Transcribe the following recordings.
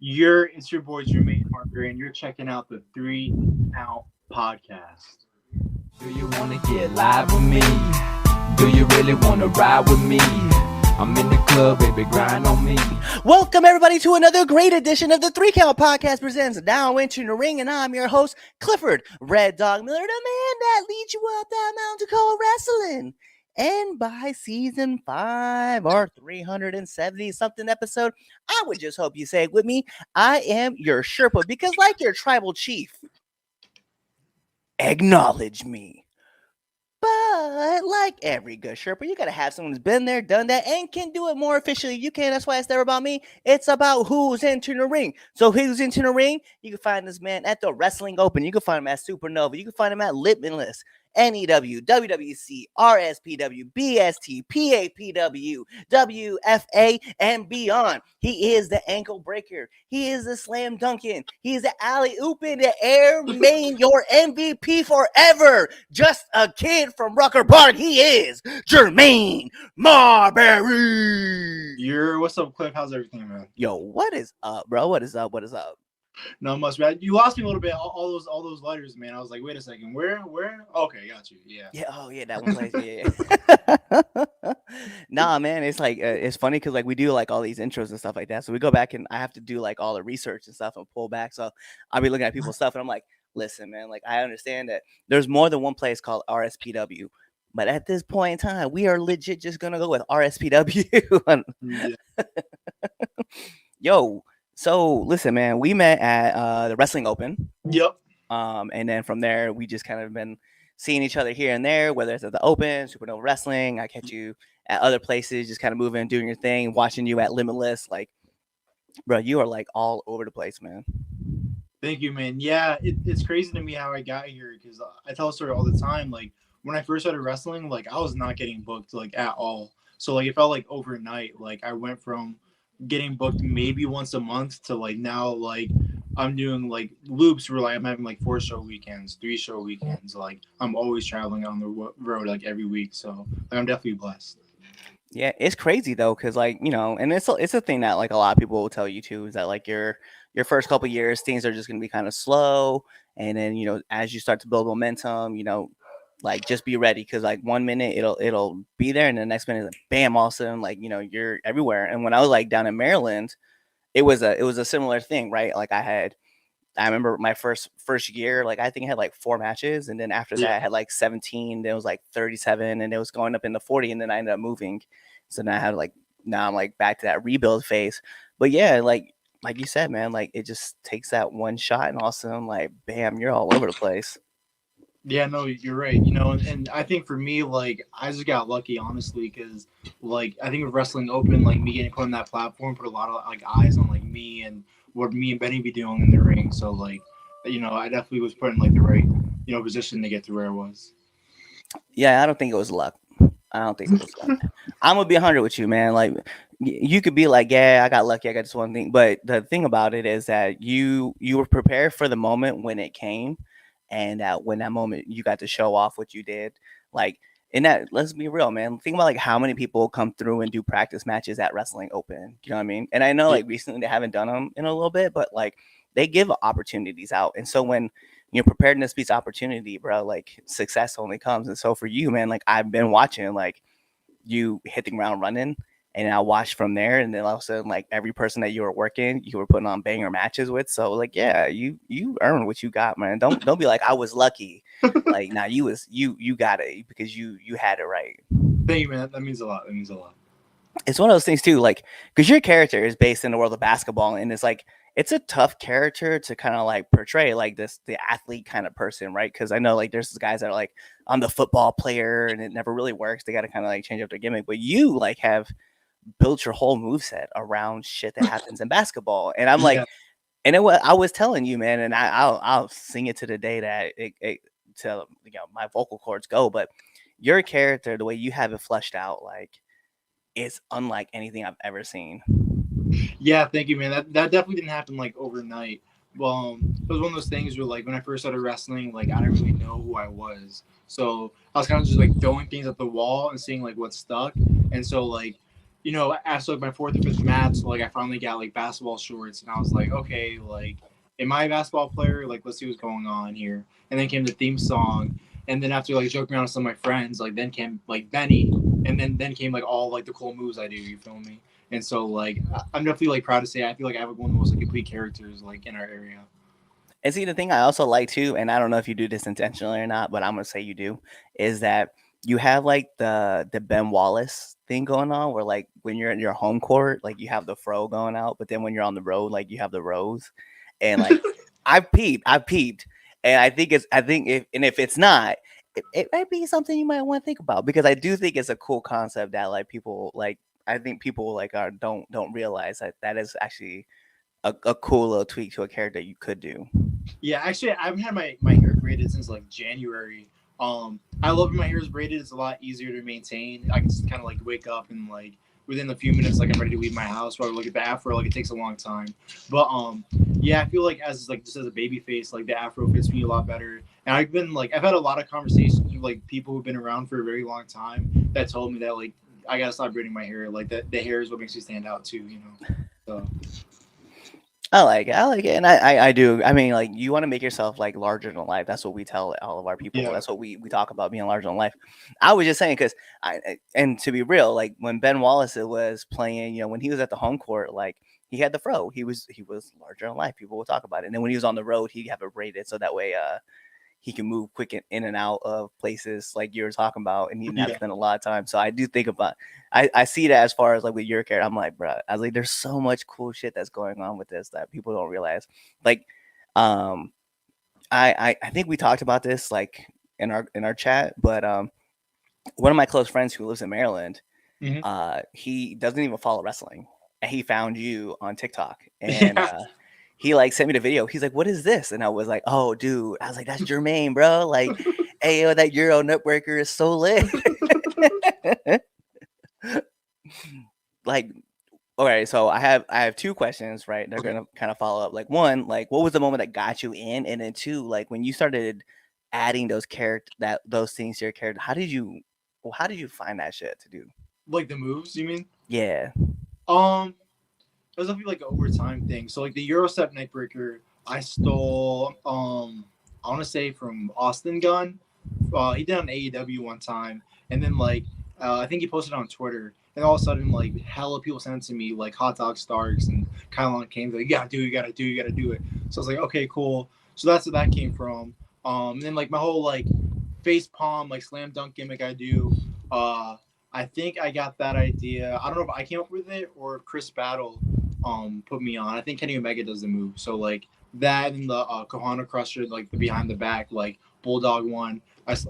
It's your boy Jermaine Marbury, and you're checking out the Three Count Podcast. Do you wanna get live with me? Do you really wanna ride with me? I'm in the club, baby, grind on me. Welcome everybody to another great edition of the Three Count Podcast presents Now Into the Ring, and I'm your host, Clifford Red Dog Miller, the man that leads you up that mountain called wrestling. And by season 5 or 370 something episode, I would just hope you say it with me. I am your Sherpa, because like your tribal chief, acknowledge me. But like every good Sherpa, you gotta have someone who's been there, done that, and can do it more efficiently. You can. That's why it's never about me. It's about who's entering the ring. So who's entering the ring? You can find this man at the Wrestling Open. You can find him at Supernova. You can find him at Limitless, NEW, WWC, RSPW, BST, PAPW, WFA, and beyond. He is the ankle breaker. He is the slam dunking. He is the alley ooping, the air main, your MVP forever. Just a kid from Rucker Park. He is Jermaine Marbury. What's up, Cliff? How's everything, man? Yo, what is up, bro? What is up? What is up? Not much, man. You lost me a little bit. All those letters, man. I was like, wait a second, where? Okay, got you. Yeah. Yeah. Oh, yeah. That one place. Yeah. Nah, man. It's like it's funny because like we do like all these intros and stuff like that. So we go back and I have to do like all the research and stuff and pull back. So I'll be looking at people's stuff and I'm like, listen, man. Like I understand that there's more than one place called RSPW, but at this point in time, we are legit just gonna go with RSPW. Yeah. Yo. So listen, man, we met at the Wrestling Open. Yep. And then from there, we just kind of been seeing each other here and there, whether it's at the Open, Supernova Wrestling. I catch you at other places, just kind of moving, doing your thing, watching you at Limitless. Like, bro, you are like all over the place, man. Thank you, man. Yeah, it's crazy to me how I got here because I tell a story all the time. Like when I first started wrestling, like I was not getting booked like at all. So like it felt like overnight. Like I went from getting booked maybe once a month to like now like I'm doing like loops where like I'm having like 4-show weekends, 3-show weekends. Like I'm always traveling on the road like every week. So like, I'm definitely blessed. Yeah, it's crazy though, because like and it's a thing that like a lot of people will tell you too, is that like your first couple years things are just gonna be kind of slow, and then as you start to build momentum, like just be ready, because like 1 minute it'll be there and the next minute like, bam, all of a sudden like you're everywhere. And when I was like down in Maryland, it was a similar thing, right? Like I remember my first year, like I think I had like 4 matches, and then after that I had like 17, then it was like 37, and it was going up into 40, and then I ended up moving. So now I'm like back to that rebuild phase. But yeah, like you said, man, like it just takes that one shot and all of a sudden like bam, you're all over the place. Yeah, no, you're right. And I think for me, like, I just got lucky, honestly, because, like, I think with Wrestling Open, like, me getting put on that platform put a lot of, like, eyes on, like, me and what me and Benny be doing in the ring. So, like, I definitely was put in, like, the right, position to get to where I was. Yeah, I don't think it was luck. I'm gonna be 100 with you, man. Like, you could be like, yeah, I got lucky, I got this one thing. But the thing about it is that you were prepared for the moment when it came. And when that moment you got to show off what you did, like in that, let's be real, man. Think about like how many people come through and do practice matches at Wrestling Open. You know what I mean? And I know like recently they haven't done them in a little bit, but like they give opportunities out. And so when preparedness beats opportunity, bro, like success only comes. And so for you, man, like I've been watching like you hit the ground running. And I watched from there, and then all of a sudden, like every person that you were working, you were putting on banger matches with. So, like, yeah, you earned what you got, man. Don't be like I was lucky. Like, nah, you got it because you had it right. Thank you, man. That means a lot. It's one of those things too, like because your character is based in the world of basketball, and it's a tough character to kind of like portray like the athlete kind of person, right? Because I know like there's guys that are like I'm the football player, and it never really works. They got to kind of like change up their gimmick, but you like have built your whole moveset around shit that happens in basketball. And I'm like, and I was telling you, man, and I'll sing it to the day that it till my vocal cords go. But your character, the way you have it fleshed out, like it's unlike anything I've ever seen. Yeah, thank you, man. That definitely didn't happen like overnight. Well, it was one of those things where like when I first started wrestling, like I didn't really know who I was. So I was kind of just like throwing things at the wall and seeing like what stuck. And so like you know, after like my fourth or fifth match, like I finally got like basketball shorts, and I was like, okay, like, am I a basketball player? Like, let's see what's going on here. And then came the theme song, and then after like joking around with some of my friends, like then came like Benny, and then came like all like the cool moves I do. You feel me? And so like I'm definitely like proud to say I feel like I have one of the most like, complete characters like in our area. And see, the thing I also like too, and I don't know if you do this intentionally or not, but I'm gonna say you do, is that you have like the Ben Wallace thing going on, where like when you're in your home court, like you have the fro going out, but then when you're on the road, like you have the rose, and like I've peeped, and I think if it's not, it might be something you might want to think about because I do think it's a cool concept that like people like. I think people like are don't realize that that is actually a cool little tweak to a character you could do. Yeah, actually, I haven't had my hair braided since like January. I love when my hair is braided. It's a lot easier to maintain. I can just kind of like wake up and like within a few minutes, like I'm ready to leave my house. Or look at the afro, like it takes a long time. But yeah, I feel like as like just as a baby face, like the afro fits me a lot better. And I've had a lot of conversations with like people who've been around for a very long time that told me that like I gotta stop braiding my hair. Like that the hair is what makes me stand out too. You know, so. I like it. I like it, and I do. I mean, like you want to make yourself like larger than life. That's what we tell all of our people. Yeah. That's what we talk about being larger than life. I was just saying because and to be real, like when Ben Wallace was playing, you know, when he was at the home court, like he had the fro. He was larger than life. People will talk about it. And then when he was on the road, he'd have it braided so that way, he can move quick in and out of places like you were talking about, and he didn't have to Yeah. spend a lot of time. So I do think about, I see that as far as like with your character. I'm like, bro, I was like, there's so much cool shit that's going on with this that people don't realize. Like, um, I think we talked about this like in our chat, but one of my close friends who lives in Maryland, Hmm. he doesn't even follow wrestling, and he found you on TikTok, and Yeah. he like sent me the video. He's like, "What is this?" And I was like, "Oh, dude." I was like, "That's Jermaine, bro. Like, hey, yo, that Euro Networker is so lit." Like, okay, so I have two questions, right? They're Okay. gonna kind of follow up. Like one, like what was the moment that got you in, and then two, like when you started adding those things to your character, how did you find that shit to do? Like the moves, you mean? Yeah. Um, it was definitely like an overtime thing. So like the Eurostep Nightbreaker, I stole I want to say from Austin Gunn. He did on AEW one time, and then like I think he posted on Twitter, and all of a sudden like hella people sent it to me like Hot Dog Starks and Kylon came like you gotta do it. So I was like okay cool. So that's where that came from. And then like my whole like face palm like slam dunk gimmick I do. Uh, I think I got that idea. I don't know if I came up with it or if Chris Battle put me on. I think Kenny Omega does the move. So like that and the Kohana Crusher, like the behind the back, like Bulldog one,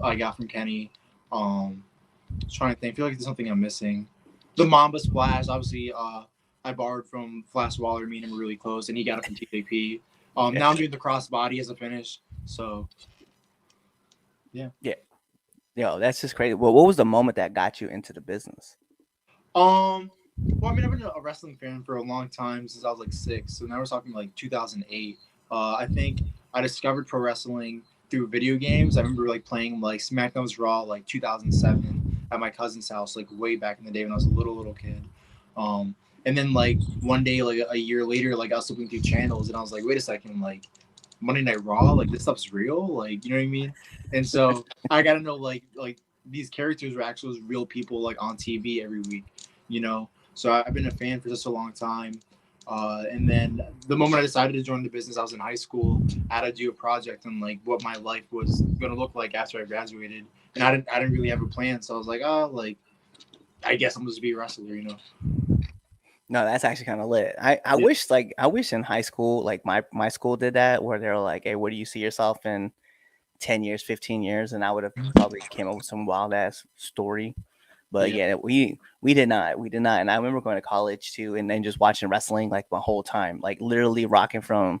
I got from Kenny. Trying to think. I feel like there's something I'm missing. The Mamba Splash, obviously, I borrowed from Flash Waller. Me and him were really close, and he got it from TJP. Now I'm doing the crossbody as a finish. So yeah. Yeah. Yo, that's just crazy. Well, what was the moment that got you into the business? Well, I mean, I've been a wrestling fan for a long time since I was like 6. So now we're talking like 2008. I think I discovered pro wrestling through video games. I remember like playing like SmackDown's Raw like 2007 at my cousin's house, like way back in the day when I was a little kid. And then like one day, like a year later, like I was flipping through channels and I was like, wait a second, like Monday Night Raw, like this stuff's real, like you know what I mean? And so I got to know like these characters were actually real people like on TV every week, you know. So I've been a fan for such a long time. And then the moment I decided to join the business, I was in high school. I had to do a project on like what my life was gonna look like after I graduated, and I didn't really have a plan. So I was like, oh, like I guess I'm just be a wrestler, you know? No, that's actually kind of lit. I Yeah. wish I wish in high school like my school did that where they're like, hey, where do you see yourself in 10 years, 15 years? And I would have probably came up with some wild ass story. But Yeah. yeah, we did not. We did not. And I remember going to college too and then just watching wrestling like my whole time, like literally rocking from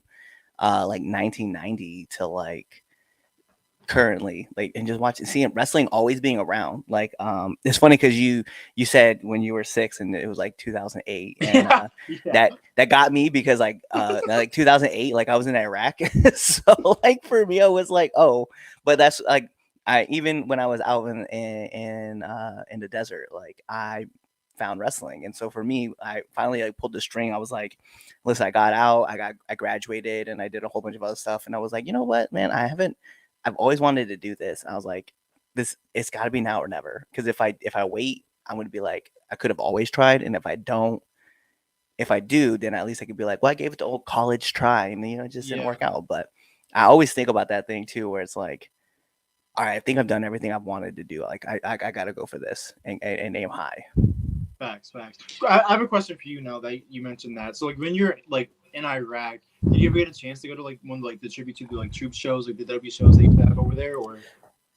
like 1990 to like currently, like, and just watching seeing wrestling always being around. Like it's funny because you said when you were 6 and it was like 2008, and Yeah. Yeah. that got me because like 2008, like I was in Iraq. So like for me I was like, oh, but that's like I even when I was out in the desert, like found wrestling. And so for me, I finally like pulled the string. I was like, listen, I got out, I graduated, and I did a whole bunch of other stuff. And I was like, you know what, man, I've always wanted to do this. And I was like, this, it's got to be now or never. Because if I wait, I'm going to be like, I could have always tried. And if I do, then at least I could be like, well, I gave it the old college try, and it just didn't Yeah. work out. But I always think about that thing too, where it's like, all right, I think I've done everything I've wanted to do. Like I got to go for this and aim high. Facts. I have a question for you now that you mentioned that. So like when you're like in Iraq, did you ever get a chance to go to like one of like the tribute to like troop shows, like the W shows that you have over there, or?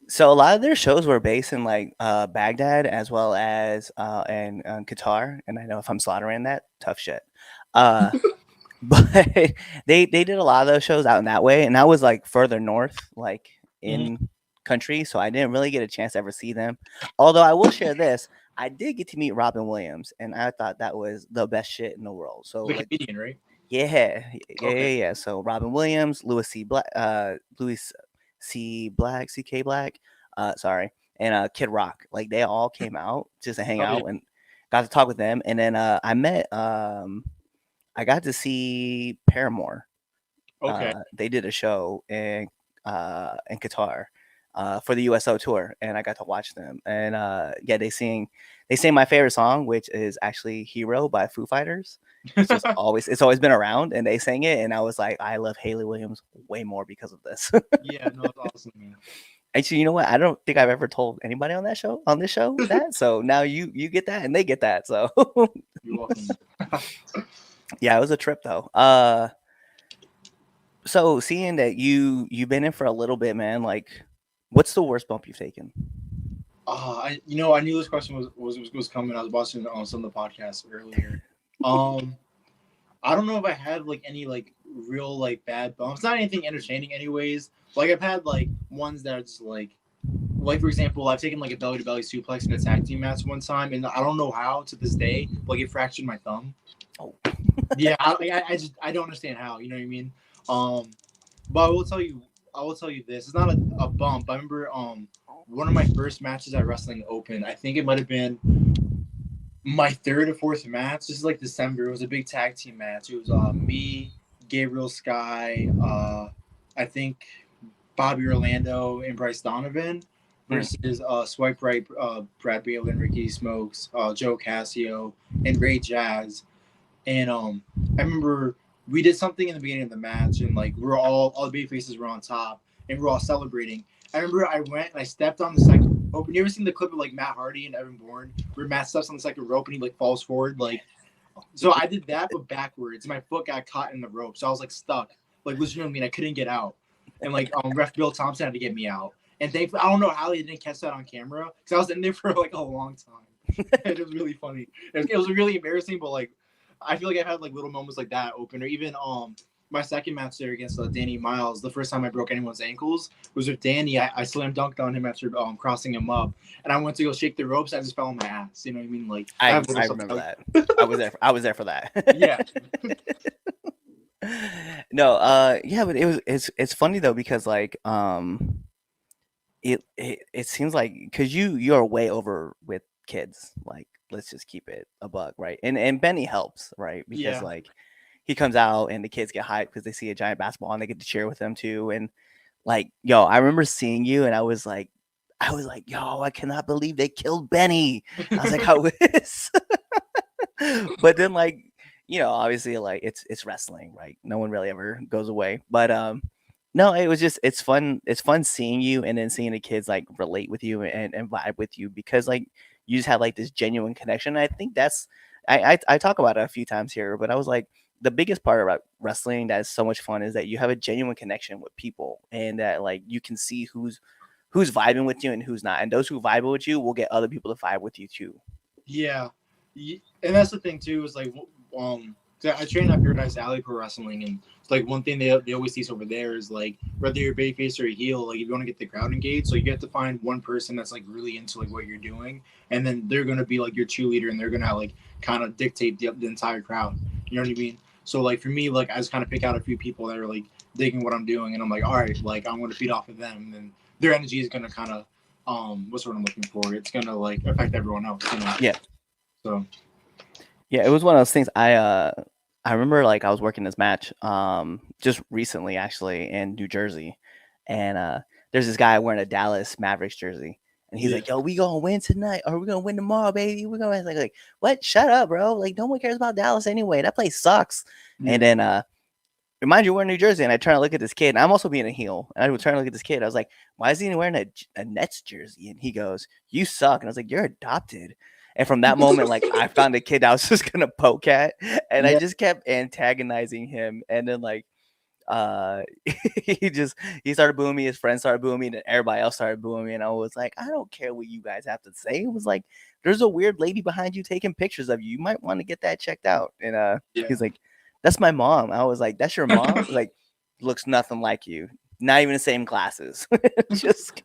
So a lot of their shows were based in like Baghdad as well as and Qatar. And I know if I'm slaughtering that, tough shit. Uh, but they did a lot of those shows out in that way, and that was like further north, like in country. So I didn't really get a chance to ever see them. Although I will share this, I did get to meet Robin Williams, and I thought that was the best shit in the world. So The like, comedian, right? yeah. So Robin Williams, Louis CK Black, sorry, and Kid Rock, like they all came out just to hang out and got to talk with them. And then I got to see Paramore. Okay. They did a show in Qatar for the USO tour, and I got to watch them. And yeah, they sing my favorite song, which is actually "Hero" by Foo Fighters. It's always been around, and they sang it, and I was like, I love Haley Williams way more because of this. Yeah, no, it's awesome, man. Actually, you know what? I don't think I've ever told anybody on this show that. So now you get that, and they get that. So You're welcome. yeah, it was a trip though. So seeing that you've been in for a little bit, man, like, what's the worst bump you've taken? I knew this question was coming. I was watching on some of the podcasts earlier. I don't know if I had like any like real like bad bumps. Not anything entertaining, anyways. Like I've had like ones that are just like for example, I've taken like a belly to belly suplex in a tag team match one time, and I don't know how to this day, like it fractured my thumb. Oh, yeah, I don't understand how. You know what I mean? But I will tell you this. It's not a bump. I remember one of my first matches at Wrestling Open. I think it might have been my third or fourth match. This is like December. It was a big tag team match. It was me, Gabriel Sky, I think Bobby Orlando and Bryce Donovan versus Swipe Right, Brad Bailey and Ricky Smokes, Joe Casio, and Ray Jazz. And I remember we did something in the beginning of the match, and like we're all the baby faces were on top, and we're all celebrating. I remember I went and I stepped on the second rope. You ever seen the clip of like Matt Hardy and Evan Bourne where Matt steps on the second rope and he like falls forward? Like, so I did that but backwards. My foot got caught in the rope, so I was like stuck, like legitimately, and I couldn't get out. And like ref Bill Thompson had to get me out. And thankfully, I don't know how they didn't catch that on camera because I was in there for like a long time. And it was really funny. It was really embarrassing, but like I feel like I've had like little moments like that open, or even my second match there against Danny Miles. The first time I broke anyone's ankles was with Danny. I slam dunked on him after crossing him up, and I went to go shake the ropes. And I just fell on my ass. You know what I mean? Like I remember that. I was there for that. Yeah. No, yeah, but it's funny though because like it seems like because you're way over with kids, like let's just keep it a buck, right? And Benny helps, right? Because like he comes out and the kids get hyped because they see a giant basketball and they get to cheer with them too. And like, yo, I remember seeing you and I was like, yo, I cannot believe they killed Benny. I was like, how is? But then like, obviously like it's wrestling, right? No one really ever goes away. But no, it's fun. It's fun seeing you and then seeing the kids like relate with you and vibe with you because like you just have like this genuine connection. And I think that's I talk about it a few times here, but I was like the biggest part about wrestling that is so much fun is that you have a genuine connection with people and that like you can see who's vibing with you and who's not. And those who vibe with you will get other people to vibe with you too. Yeah. And that's the thing too, is like I train at Paradise Alley Pro Wrestling, and it's like one thing they always teach over there is like whether you're a babyface or a heel, like if you want to get the crowd engaged, so you have to find one person that's like really into like what you're doing, and then they're gonna be like your cheerleader, and they're gonna like kind of dictate the entire crowd. You know what I mean? So like for me, like I just kind of pick out a few people that are like digging what I'm doing, and I'm like, all right, like I'm gonna feed off of them, and then their energy is gonna kind of what's what I'm looking for. It's gonna like affect everyone else. You know? Yeah. So Yeah, it was one of those things. I remember like I was working this match just recently actually in New Jersey, and there's this guy wearing a Dallas Mavericks jersey, and he's yeah, like, "Yo, we gonna win tonight, or we gonna win tomorrow, baby. We're gonna win." Like, what? Shut up, bro! Like, no one cares about Dallas anyway. That place sucks. And yeah, then remind you, we're in New Jersey, and I turn to look at this kid, and I'm also being a heel, and I was trying to look at this kid. I was like, "Why is he wearing a Nets jersey?" And he goes, "You suck." And I was like, "You're adopted." And from that moment, like I found a kid that I was just gonna poke at, and I yeah. just kept antagonizing him. And then like he just he started booing me, his friends started booing me, and then everybody else started booing me. And I was like, I don't care what you guys have to say. It was like, there's a weird lady behind you taking pictures of you. You might want to get that checked out. And Yeah. he's like, that's my mom. I was like, that's your mom? Like, looks nothing like you. Not even the same glasses. Just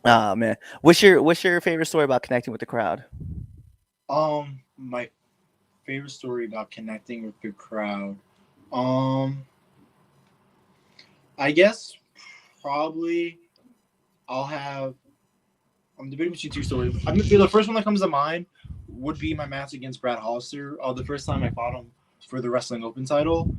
oh man. What's your favorite story about connecting with the crowd? My favorite story about connecting with the crowd. Um, I guess probably I'll have. I'm debating between two stories. The first one that comes to mind would be my match against Brad Hollister. The first time I fought him for the Wrestling Open title.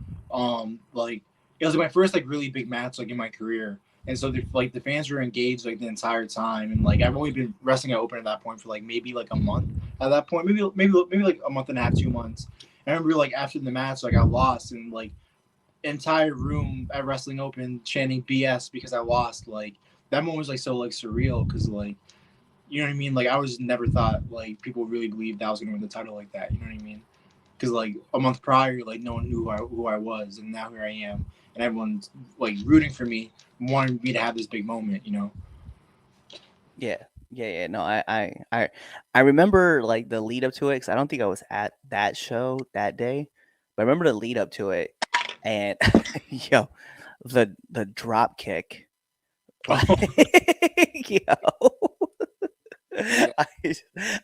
Like it was like my first like really big match like in my career, and so the fans were engaged like the entire time, and like I've only been wrestling at Open at that point for like maybe like a month at that point, maybe like a month and a half, 2 months. And I remember like after the match, like I lost, and like entire room at Wrestling Open chanting BS because I lost. Like that moment was like so like surreal because like you know what I mean. Like I was never thought like people really believed that I was gonna win the title like that. You know what I mean? Because like a month prior, like no one knew who I was, and now here I am, and everyone's like rooting for me, wanting me to have this big moment. You know? Yeah. Yeah. No, I remember like the lead up to it because I don't think I was at that show that day, but I remember the lead up to it, and yo, the drop kick, like, yo, Yeah. I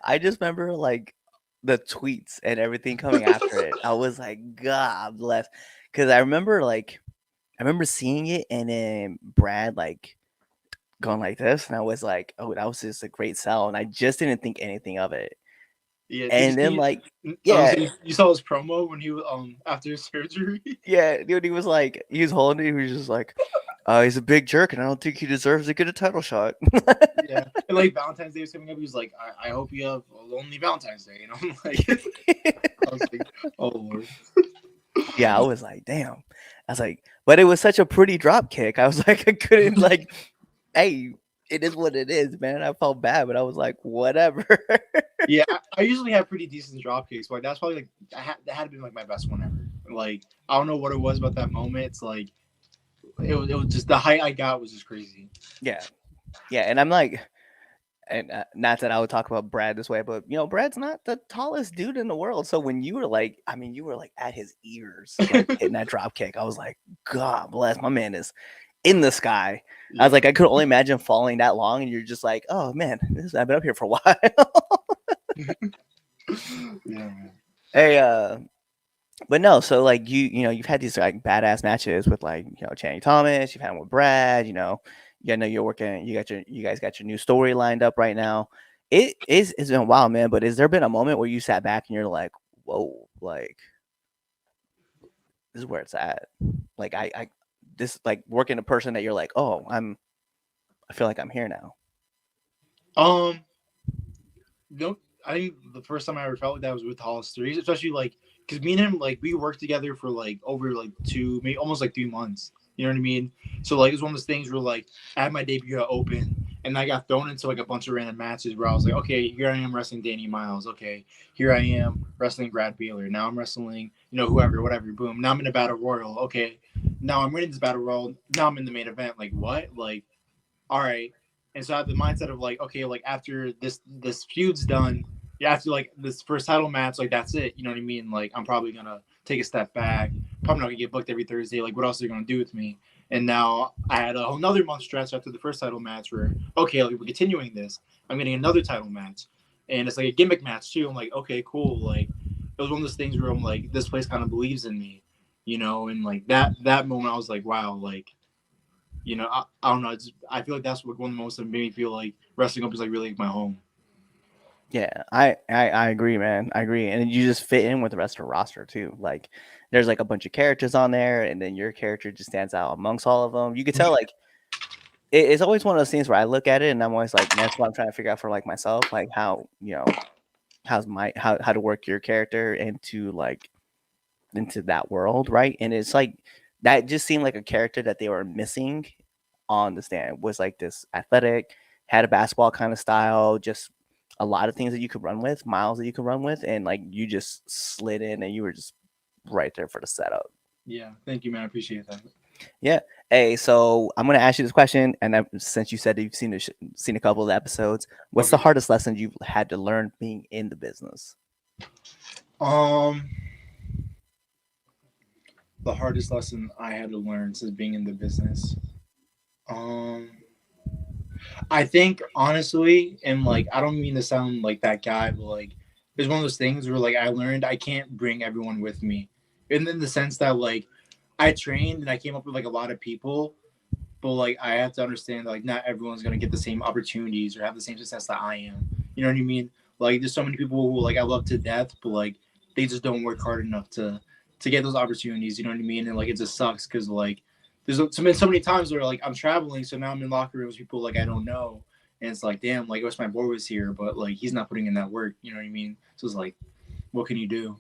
I just remember like the tweets and everything coming after it. I was like, God bless, because I remember seeing it, and then Brad like going like this, and I was like, "Oh, that was just a great sell," and I just didn't think anything of it. Yeah. Did you And then see? like, So yeah, you saw his promo when he was after his surgery. yeah, dude, he was holding it, he was just like, he's a big jerk, and I don't think he deserves to get a title shot. Yeah. And like Valentine's Day was coming up, he was like, I hope you have a lonely Valentine's Day. And I'm like, I was like, oh Lord. Yeah, I was like, damn. I was like, but it was such a pretty drop kick. I was like, I couldn't like, hey, it is what it is, man. I felt bad, but I was like, whatever. Yeah, I usually have pretty decent drop kicks, but that's probably like that had been like my best one ever. Like I don't know what it was about that moment. It's like it was just the height I got was just crazy. Yeah, yeah, and I'm like, and not that I would talk about Brad this way, but Brad's not the tallest dude in the world. So when you were like, I mean, you were like at his ears, like hitting that drop kick. I was like, God bless, my man is in the sky. I was Yeah, like, I could only imagine falling that long, and you're just like, oh man, I've been up here for a while. yeah, man. Hey, but no, so like you've had these like badass matches with like Channing Thomas, you've had them with Brad, you know you're working, you guys got your new story lined up right now. It's been wild, man. But has there been a moment where you sat back and you're like, whoa, like this is where it's at? Like I this like working a person that you're like, oh, I feel like I'm here now. Um, no, I think the first time I ever felt like that was with Hollister, especially like because me and him like we worked together for like over like two, maybe almost like 3 months. You know what I mean? So like it's one of those things where like I had my debut at Open, and I got thrown into like a bunch of random matches where I was like, okay, here I am wrestling Danny Miles. Okay, here I am wrestling Brad Beeler. Now I'm wrestling, whoever, whatever. Boom. Now I'm in a battle royal. Okay, now I'm winning this battle royal. Now I'm in the main event. Like what? Like all right. And so I have the mindset of like, okay, like after this feud's done, yeah, after like this first title match, like that's it. You know what I mean? Like I'm probably gonna take a step back. Probably not gonna get booked every Thursday. Like what else are they gonna do with me? And now I had a whole another month stretch after the first title match where okay, like, we're continuing this. I'm getting another title match, and it's like a gimmick match too. I'm like, okay, cool. Like it was one of those things where I'm like, this place kind of believes in me, and like that moment, I was like, wow, like I don't know. I feel like that's what one of the most that made me feel like wrestling up is like really like my home. Yeah, I agree, man. I agree, and you just fit in with the rest of the roster too. Like, there's like a bunch of characters on there, and then your character just stands out amongst all of them. You could tell, like, it's always one of those things where I look at it, and I'm always like, that's what I'm trying to figure out for like myself, like how how's my how to work your character into that world, right? And it's like that just seemed like a character that they were missing on the stand was like this athletic, had a basketball kind of style, just a lot of things that you could run with, miles that you could run with, and like you just slid in and you were just right there for the setup. Yeah, thank you, man. I appreciate that. Yeah. Hey, so I'm gonna ask you this question, and since you said you've seen a couple of the episodes, what's the Okay. hardest lesson you've had to learn being in the business? Um, the hardest lesson I had to learn since being in the business. Um, I think honestly, and like I don't mean to sound like that guy, but like it's one of those things where like I learned I can't bring everyone with me, and in the sense that like I trained and I came up with like a lot of people, but like I have to understand that, like not everyone's gonna get the same opportunities or have the same success that I am. You know what I mean? Like there's so many people who like I love to death, but like they just don't work hard enough to get those opportunities. You know what I mean? And like it just sucks because like there's so many times where like I'm traveling, so now I'm in locker rooms with people like I don't know, and it's like damn, like I wish my boy was here, but like he's not putting in that work. You know what I mean? So it's like, what can you do?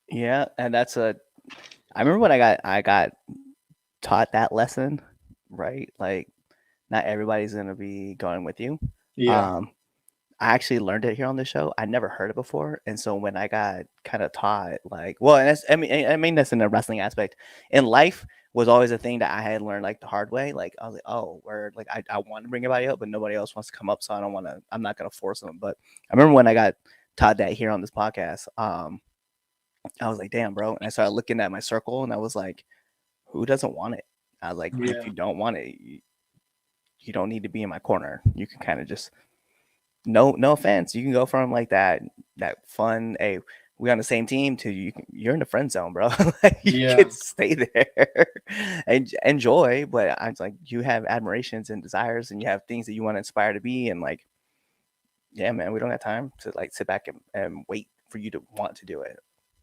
Yeah, and that's a. I remember when I got taught that lesson, right? Like, not everybody's gonna be going with you. Yeah, Um, I actually learned it here on the show. I never heard it before, and so when I got kind of taught, like, well, and that's, I mean that's in the wrestling aspect. In life was always a thing that I had learned like the hard way. Like I was like, oh, where like I want to bring everybody up, but nobody else wants to come up, so I don't want to. I'm not gonna force them. But I remember when I got taught that here on this podcast. I was like, damn, bro. And I started looking at my circle, and I was like, who doesn't want it? I was like, if yeah. you don't want it, you don't need to be in my corner. You can kind of just no offense. You can go from like that fun, hey, we on the same team to you're in the friend zone, bro. Like you Yeah. can stay there and enjoy, but I'm like you have admirations and desires and you have things that you want to inspire to be and like yeah, man, we don't have time to like sit back and wait for you to want to do it.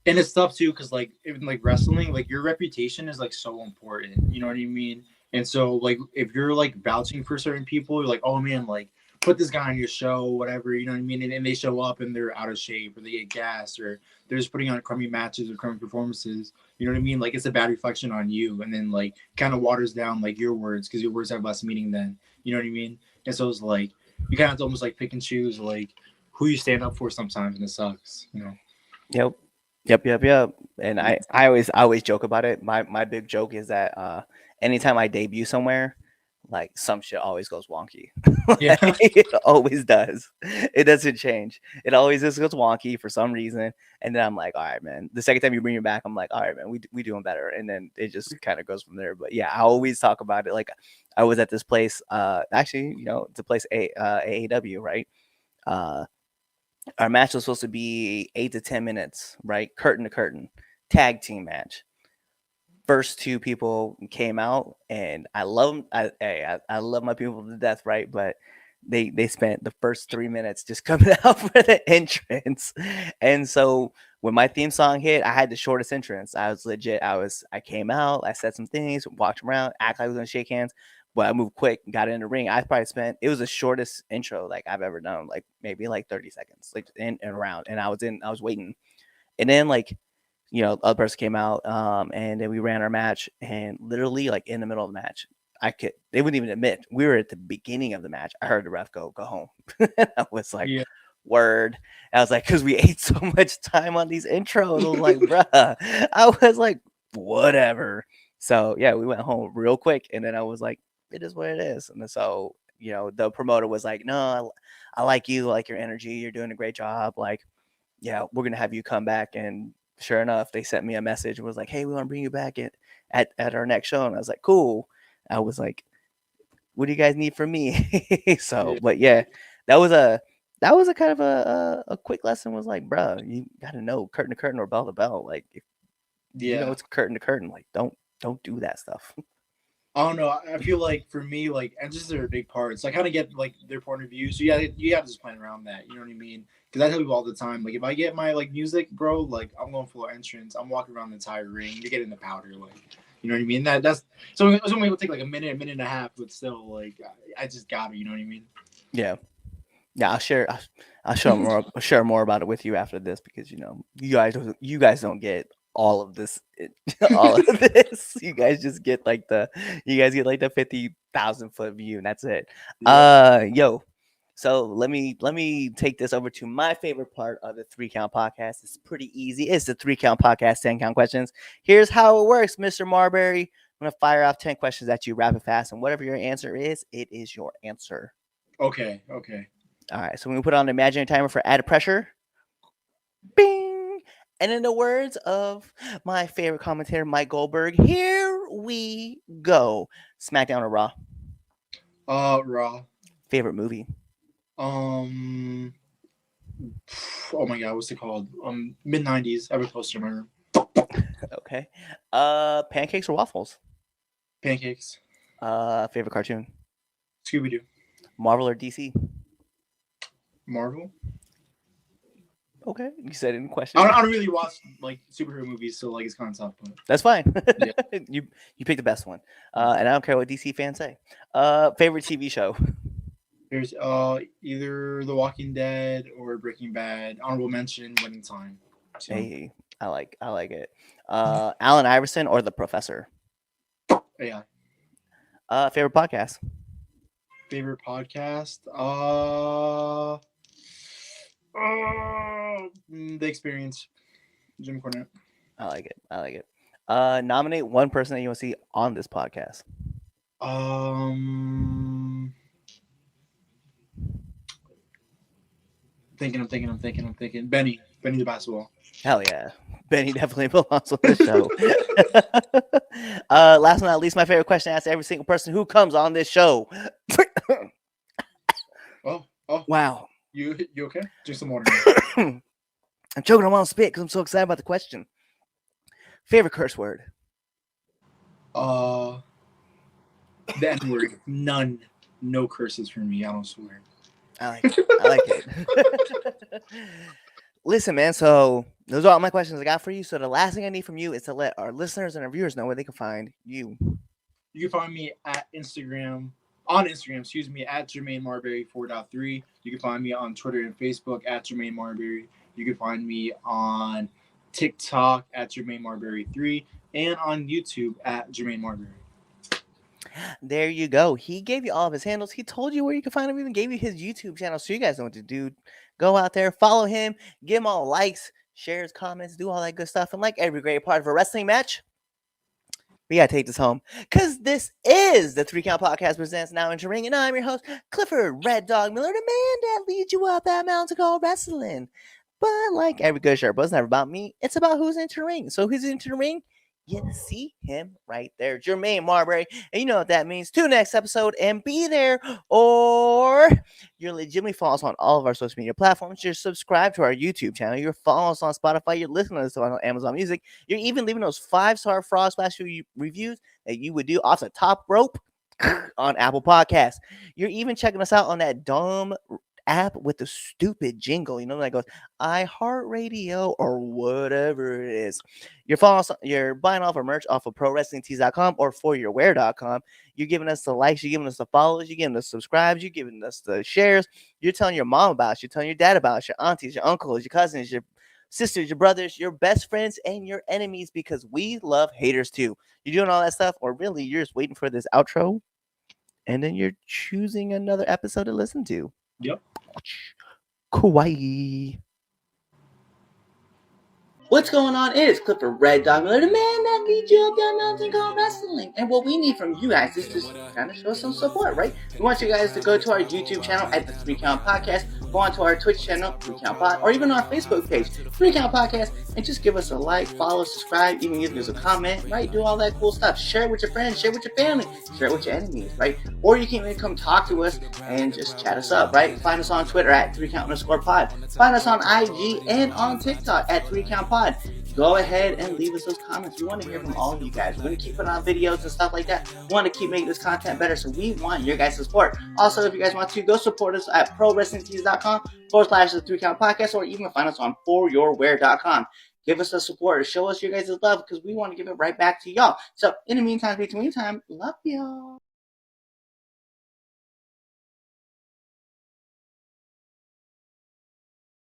And it's tough too because like even like wrestling, like your reputation is like so important, you know what I mean? And so like if you're like vouching for certain people, you're like, oh man, like put this guy on your show, whatever, you know what I mean? And they show up and they're out of shape or they get gassed or they're just putting on crummy matches or crummy performances, you know what I mean? Like it's a bad reflection on you and then like kind of waters down like your words because your words have less meaning then, you know what I mean? And so it's like you kind of have to almost like pick and choose like who you stand up for sometimes and it sucks, you know? Yep. Yep. And Yeah. I always joke about it. My big joke is that anytime I debut somewhere, like some shit always goes wonky. Like, Yeah. it always does. It doesn't change. It always just goes wonky for some reason. And then I'm like, all right, man. The second time you bring it back, I'm like, all right, man, we doing better. And then it just kind of goes from there. But yeah, I always talk about it. Like I was at this place, actually, it's a place AAW, right? Uh our match was supposed to be 8 to 10 minutes, right? Curtain to curtain, tag team match. First two people came out, and I love them. I love my people to death, right? But they spent the first 3 minutes just coming out for the entrance, and so when my theme song hit, I had the shortest entrance. I was legit. I came out, I said some things, walked around, act like I was gonna shake hands, but I moved quick, got in the ring. I probably spent it was the shortest intro like I've ever done, like maybe like 30 seconds, like in and around, and I was waiting, and then like other person came out, and then we ran our match, and literally, like in the middle of the match, they wouldn't even admit we were at the beginning of the match. I heard the ref go home. I was like, Yeah. word. I was like, because we ate so much time on these intros. I was like, bruh. I was like, whatever. So yeah, we went home real quick, and then I was like, it is what it is. And so the promoter was like, no, I like you, I like your energy, you're doing a great job. Like, yeah, we're gonna have you come back. And sure enough, they sent me a message and was like, hey, we want to bring you back at our next show. And I was like, cool. I was like, what do you guys need from me? So, Yeah. but yeah, that was a kind of a quick lesson. Was like, bro, you got to know curtain to curtain or bell to bell. Like, if Yeah. it's curtain to curtain, like don't do that stuff. I don't know. I feel like for me, like entrances are a big part. So I kind of get like their point of view. So yeah, you got to just plan around that. You know what I mean? Because I tell people all the time, like if I get my like music, bro, like I'm going full entrance. I'm walking around the entire ring. You're getting the powder, like you know what I mean. That's so. Some people take like a minute and a half, but still, like I just got it. You know what I mean? Yeah. Yeah, I'll share more about it with you after this because you guys don't get all of this all of this. You guys get like the 50,000 foot view and that's it. Yep. Yo, so let me take this over to my favorite part of the 3 Count podcast. It's pretty easy. It's the 3 Count podcast, 10 count questions. Here's how it works, Mr. Marbury. I'm gonna fire off 10 questions at you rapid fast, and whatever your answer is, it is your answer. Okay. Okay. All right, so we put on the imaginary timer for added pressure. Bing! And in the words of my favorite commentator, Mike Goldberg, here we go. SmackDown or Raw? Raw. Favorite movie? Oh my god, what's it called? Mid-90s. I have a poster in my room. Okay. Pancakes or waffles? Pancakes. Favorite cartoon? Scooby-Doo. Marvel or DC? Marvel. Okay, you said it in question. I don't really watch like superhero movies, so like it's kind of tough. But that's fine. Yeah. You picked the best one, and I don't care what DC fans say. Favorite TV show? There's either The Walking Dead or Breaking Bad. Honorable mention, Winning Time. So. Hey, I like it. Allen Iverson or The Professor? Yeah. Favorite podcast? Favorite podcast? The Experience. Jim Cornette. I like it. Nominate one person that you want to see on this podcast. I'm thinking. Benny the basketball. Hell yeah. Benny definitely belongs on the show. Last but not least, my favorite question I ask every single person who comes on this show. Oh. Wow. You okay? Drink some water. I'm choking on my own spit because I'm so excited about the question. Favorite curse word? The N-word. None. No curses for me. I don't swear. I like it. Listen, man. So those are all my questions I got for you. So the last thing I need from you is to let our listeners and our viewers know where they can find you. You can find me at Instagram. On Instagram, at Jermaine Marbury 4.3. You can find me on Twitter and Facebook at Jermaine Marbury. You can find me on TikTok at Jermaine Marbury 3 and on YouTube at Jermaine Marbury. There you go. He gave you all of his handles. He told you where you can find him, even gave you his YouTube channel. So you guys know what to do. Go out there, follow him, give him all the likes, shares, comments, do all that good stuff. And like every great part of a wrestling match, we gotta take this home because this is the 3 Count Podcast presents Now Into Ring, and I'm your host, Clifford Red Dog Miller, the man that leads you up that mountain called wrestling. But like every good show, it's never about me. It's about who's into the ring. So who's into the ring? You see him right there, Jermaine Marbury. And you know what that means. Tune next episode and be there, or you're legitimately follow us on all of our social media platforms. You're subscribed to our YouTube channel. You're following us on Spotify. You're listening to us on Amazon Music. You're even leaving those 5-star Frog Splash reviews that you would do off the top rope on Apple Podcasts. You're even checking us out on that dumb app with the stupid jingle, that goes iHeartRadio or whatever it is. You're buying off our merch off of ProWrestlingTees.com or ForYourWear.com. You're giving us the likes, you're giving us the follows, you're giving us subscribes, you're giving us the shares. You're telling your mom about us, you're telling your dad about us, your aunties, your uncles, your cousins, your sisters, your brothers, your best friends, and your enemies, because we love haters too. You're doing all that stuff, or really you're just waiting for this outro, and then you're choosing another episode to listen to. Yep. Kawaii. What's going on? It is Clifford Red Dog Miller, the man that leads you up that mountain called wrestling. And what we need from you guys is to kind of show some support, right? We want you guys to go to our YouTube channel at the 3 Count Podcast. go onto our Twitch channel, 3 Count Pod, or even our Facebook page, 3 Count Podcast, and just give us a like, follow, subscribe, even give us a comment, right? Do all that cool stuff. Share it with your friends, share it with your family, share it with your enemies, right? Or you can even come talk to us and just chat us up, right? Find us on Twitter at 3count_pod. Find us on IG and on TikTok at 3countpod. Go ahead and leave us those comments. We want to hear from all of you guys. We want to keep putting on videos and stuff like that. We want to keep making this content better, so we want your guys' support. Also, if you guys want to, go support us at prowrestlingtees.com/the 3 Count Podcast, or even find us on foryourwear.com. Give us the support. Show us your guys' love, because we want to give it right back to y'all. So, in the meantime, between time, love y'all.